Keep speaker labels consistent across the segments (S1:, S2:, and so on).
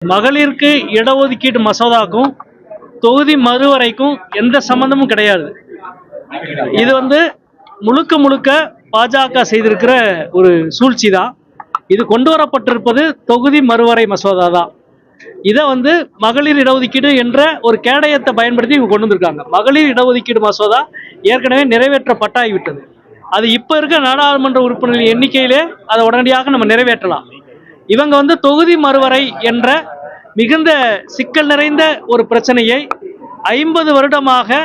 S1: மகளிருக்கு இடஒதுக்கீடு மசோதாக்கும் தொகுதி மறுவரைக்கும் எந்த சம்பந்தமும் கிடையாது. இது முழுக்க முழுக்க பாஜக செய்திருக்கிற ஒரு சூழ்ச்சி தான். இது கொண்டு வரப்பட்டிருப்பது தொகுதி மறுவரை மசோதா தான். இதை மகளிர் இடஒதுக்கீடு என்ற ஒரு கேடயத்தை பயன்படுத்தி இவங்க கொண்டு வந்திருக்காங்க. மகளிர் இடஒதுக்கீடு மசோதா ஏற்கனவே நிறைவேற்றப்பட்டாகிவிட்டது. அது இப்ப இருக்க நாடாளுமன்ற உறுப்பினர்கள் எண்ணிக்கையிலே அதை உடனடியாக நம்ம நிறைவேற்றலாம். இவங்க தொகுதி மறுவரை என்ற மிகுந்த சிக்கல் நிறைந்த ஒரு பிரச்சனையை 50 வருடமாக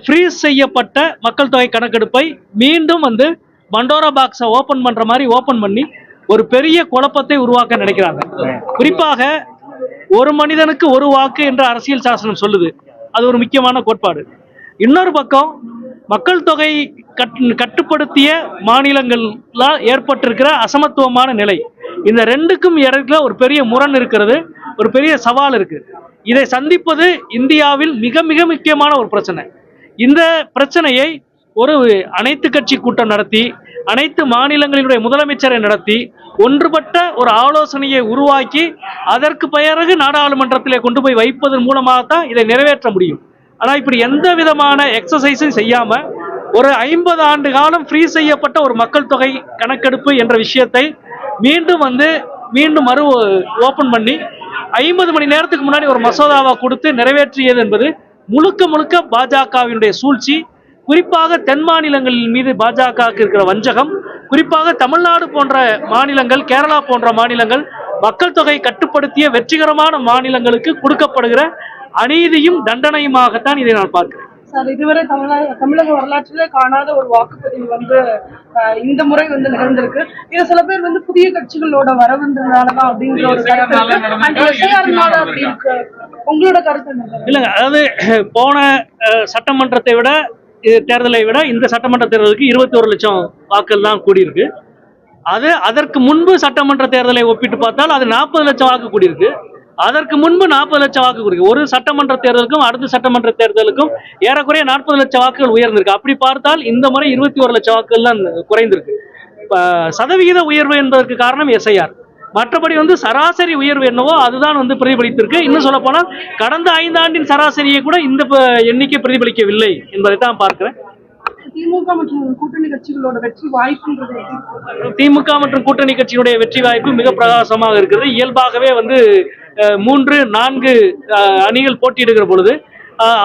S1: ஃப்ரீஸ் செய்யப்பட்ட மக்கள் தொகை கணக்கெடுப்பை மீண்டும் மண்டோரா பாக்ஸை ஓபன் பண்ற மாதிரி ஓபன் பண்ணி ஒரு பெரிய குழப்பத்தை உருவாக்க நினைக்கிறாங்க. குறிப்பாக ஒரு மனிதனுக்கு ஒரு வாக்கு என்ற அரசியல் சாசனம் சொல்லுது. அது ஒரு முக்கியமான கோட்பாடு. இன்னொரு பக்கம் மக்கள் தொகை கட்டுப்படுத்திய மாநிலங்கள்ல ஏற்பட்டிருக்கிற அசமத்துவமான நிலை, இந்த ரெண்டுக்கும் இடையில ஒரு பெரிய முரண் இருக்கிறது, ஒரு பெரிய சவால் இருக்கு. இதை சந்திப்பது இந்தியாவில் மிக மிக முக்கியமான ஒரு பிரச்சனை. இந்த பிரச்சனையை ஒரு அனைத்து கட்சி கூட்டம் நடத்தி அனைத்து மாநிலங்களினுடைய முதலமைச்சரை நடத்தி ஒன்றுபட்ட ஒரு ஆலோசனையை உருவாக்கி அதற்கு பிறகு நாடாளுமன்றத்திலே கொண்டு போய் வைப்பதன் மூலமாகத்தான் இதை நிறைவேற்ற முடியும். ஆனா இப்படி எந்த விதமான எக்ஸசைஸும் செய்யாம ஒரு 50 ஆண்டு காலம் ஃப்ரீ செய்யப்பட்ட ஒரு மக்கள் தொகை கணக்கெடுப்பு என்ற விஷயத்தை மீண்டும் மறு ஓபன் பண்ணி 50 மணி நேரத்துக்கு முன்னாடி ஒரு மசோதாவை கொடுத்து நிறைவேற்றியது என்பது முழுக்க முழுக்க பாஜகவினுடைய சூழ்ச்சி. குறிப்பாக தென் மாநிலங்களின் மீது பாஜகவுக்கு இருக்கிற வஞ்சகம், குறிப்பாக தமிழ்நாடு போன்ற மாநிலங்கள், கேரளா போன்ற மாநிலங்கள் மக்கள் தொகை கட்டுப்படுத்திய வெற்றிகரமான மாநிலங்களுக்கு கொடுக்கப்படுகிற அநீதியும் தண்டனையுமாகத்தான் இதை நான் பார்க்கிறேன்.
S2: சார், இதுவரை தமிழக வரலாற்றிலே காணாத ஒரு வாக்குப்பதிவு இந்த முறை நிகழ்ந்திருக்கு. இது சில பேர் புதிய கட்சிகளோட வரவுன்றதுனாலதான் அப்படிங்கிற ஒரு கருத்து. உங்களோட கருத்து
S1: இல்லைங்க, அதாவது போன சட்டமன்றத்தை விட தேர்தலை விட இந்த சட்டமன்ற தேர்தலுக்கு 21 லட்சம் வாக்குகள் தான் கூடியிருக்கு. அதற்கு முன்பு சட்டமன்ற தேர்தலை ஒப்பிட்டு பார்த்தால் அது 40 லட்சம் வாக்கு கூடியிருக்கு. அதற்கு முன்பு 40 லட்சம் வாக்கு கொடுக்கு. ஒரு சட்டமன்ற தேர்தலுக்கும் அடுத்த சட்டமன்ற தேர்தலுக்கும் ஏறக்குறைய 40 லட்சம் வாக்குகள் உயர்ந்திருக்கு. அப்படி பார்த்தால் இந்த முறை 21 லட்சம் வாக்குகள் தான் குறைந்திருக்கு. சதவிகித உயர்வு என்பதற்கு காரணம் எஸ்ஐஆர். மற்றபடி சராசரி உயர்வு என்னவோ அதுதான் பிரதிபலித்திருக்கு. இன்னும் சொல்ல போனால் கடந்த 5 ஆண்டின் சராசரியை கூட இந்த எண்ணிக்கை பிரதிபலிக்கவில்லை என்பதை தான் பார்க்கிறேன்.
S2: திமுக மற்றும் கூட்டணி கட்சிகளோட வெற்றி வாய்ப்பு,
S1: திமுக மற்றும் கூட்டணி கட்சியினுடைய வெற்றி வாய்ப்பு மிக பிரகாசமாக இருக்கிறது. இயல்பாகவே 3-4 அணிகள் போட்டியிடுகிற பொழுது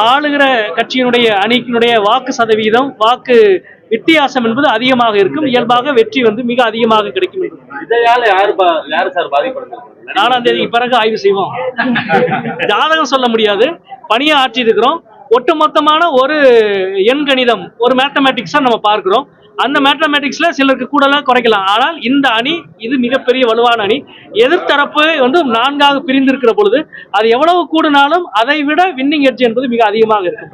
S1: ஆளுகிற கட்சியினுடைய அணியினுடைய வாக்கு சதவீதம், வாக்கு வித்தியாசம் என்பது அதிகமாக இருக்கும். இயல்பாக வெற்றி மிக அதிகமாக கிடைக்கும்.
S3: இதையால யாரு சார் பாதிப்படுது?
S1: 4ஆம் தேதிக்கு பிறகு ஆய்வு செய்வோம். ஜாதகம் சொல்ல முடியாது, பணியை ஆற்றி இருக்கிறோம். ஒட்டுமொத்தமான ஒரு எண்கணிதம், ஒரு மேத்தமேட்டிக்ஸா நம்ம பார்க்கிறோம். அந்த மேத்தமேட்டிக்ஸ்ல சிலருக்கு கூடலாம் குறைக்கலாம். ஆனால் இந்த அணி இது மிகப்பெரிய வலுவான அணி. எதிர்த்தரப்பு 4ஆக பிரிந்திருக்கிற பொழுது அது எவ்வளவு கூடினாலும் அதை விட வின்னிங் எட்ஜ் என்பது மிக அதிகமாக இருக்கும்.